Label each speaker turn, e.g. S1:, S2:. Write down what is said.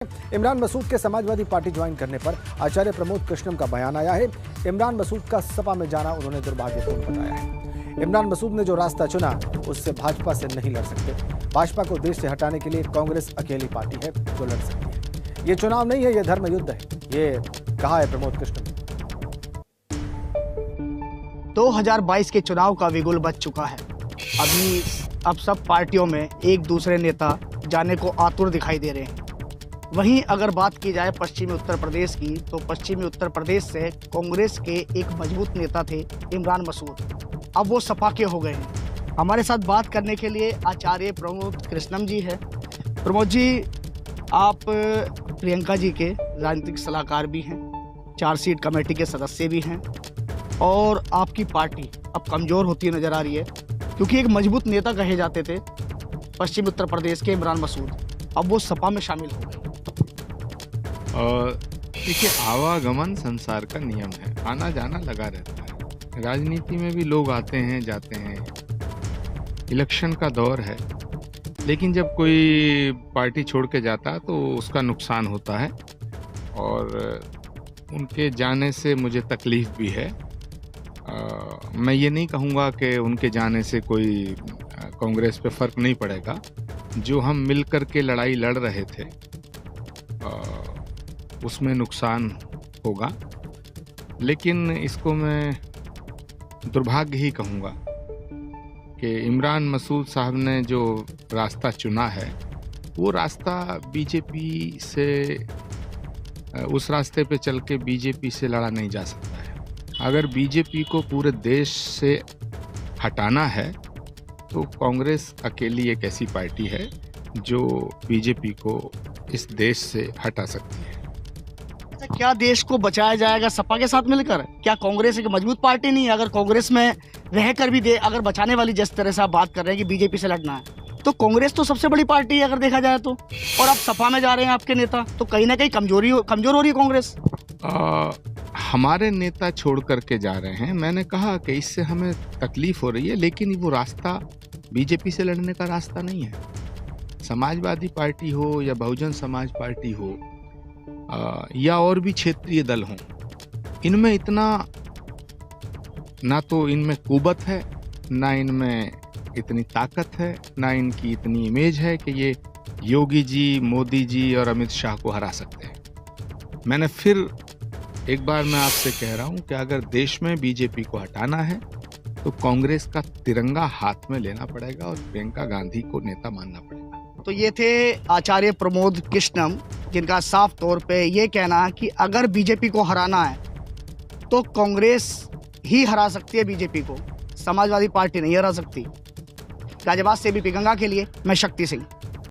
S1: इमरान मसूद के Samajwadi party join करने पर आचार्य प्रमोद कृष्णम का बयान आया है। इमरान मसूद का सपा में जाना उन्होंने दुर्भाग्यपूर्ण बताया है। इमरान मसूद ने जो रास्ता चुना उससे भाजपा से नहीं लड़ सकते। भाजपा को देश से हटाने के लिए कांग्रेस अकेली पार्टी है जो लड़ सकती है। ये चुनाव नहीं है, ये धर्म युद्ध है, ये कहा है प्रमोद कृष्णम।
S2: 2022 के चुनाव का बिगुल बज चुका है। अब सब पार्टियों में एक दूसरे नेता जाने को आतुर दिखाई दे रहे हैं। वहीं अगर बात की जाए पश्चिमी उत्तर प्रदेश की, तो पश्चिमी उत्तर प्रदेश से कांग्रेस के एक मजबूत नेता थे इमरान मसूद, अब वो सपा के हो गए हैं। हमारे साथ बात करने के लिए आचार्य प्रमोद कृष्णम जी है। प्रमोद जी, आप प्रियंका जी के राजनीतिक सलाहकार भी हैं, 4 सीट कमेटी के सदस्य भी हैं, और आपकी पार्टी अब कमज़ोर होती नज़र आ रही है क्योंकि एक मजबूत नेता कहे जाते थे पश्चिमी उत्तर प्रदेश के इमरान मसूद, अब वो सपा में शामिल हो गए।
S3: देखिए, आवागमन संसार का नियम है, आना जाना लगा रहता है। राजनीति में भी लोग आते हैं जाते हैं, इलेक्शन का दौर है, लेकिन जब कोई पार्टी छोड़ के जाता है तो उसका नुकसान होता है और उनके जाने से मुझे तकलीफ भी है। मैं ये नहीं कहूँगा कि उनके जाने से कोई कांग्रेस पे फर्क नहीं पड़ेगा। जो हम मिलकर के लड़ाई लड़ रहे थे उसमें नुकसान होगा, लेकिन इसको मैं दुर्भाग्य ही कहूँगा कि इमरान मसूद साहब ने जो रास्ता चुना है वो रास्ता बीजेपी से, उस रास्ते पे चल के बीजेपी से लड़ा नहीं जा सकता है। अगर बीजेपी को पूरे देश से हटाना है तो कांग्रेस अकेली एक ऐसी पार्टी है जो बीजेपी को इस देश से हटा सकती है।
S2: क्या देश को बचाया जाएगा सपा के साथ मिलकर? क्या कांग्रेस एक मजबूत पार्टी नहीं है? अगर कांग्रेस में रहकर भी अगर बचाने वाली जिस तरह से आप बात कर रहे हैं कि बीजेपी से लड़ना है, तो कांग्रेस तो सबसे बड़ी पार्टी है अगर देखा जाए तो, और आप सपा में जा रहे हैं आपके नेता, तो कहीं ना कहीं कमजोर हो रही है कांग्रेस।
S3: हमारे नेता छोड़ करके जा रहे हैं, मैंने कहा कि इससे हमें तकलीफ हो रही है, लेकिन वो रास्ता बीजेपी से लड़ने का रास्ता नहीं है। समाजवादी पार्टी हो या बहुजन समाज पार्टी हो या और भी क्षेत्रीय दल हों, इनमें इतना ना तो इनमें कुवत है, ना इनमें इतनी ताकत है, ना इनकी इतनी इमेज है कि ये योगी जी, मोदी जी और अमित शाह को हरा सकते हैं। मैंने फिर एक बार मैं आपसे कह रहा हूं कि अगर देश में बीजेपी को हटाना है तो कांग्रेस का तिरंगा हाथ में लेना पड़ेगा और प्रियंका गांधी को नेता मानना पड़ेगा।
S2: तो ये थे आचार्य प्रमोद कृष्णम, जिनका साफ तौर पे ये कहना है कि अगर बीजेपी को हराना है तो कांग्रेस ही हरा सकती है बीजेपी को, समाजवादी पार्टी नहीं हरा सकती। गाजियाबाद से एबीपी गंगा के लिए मैं शक्ति सिंह।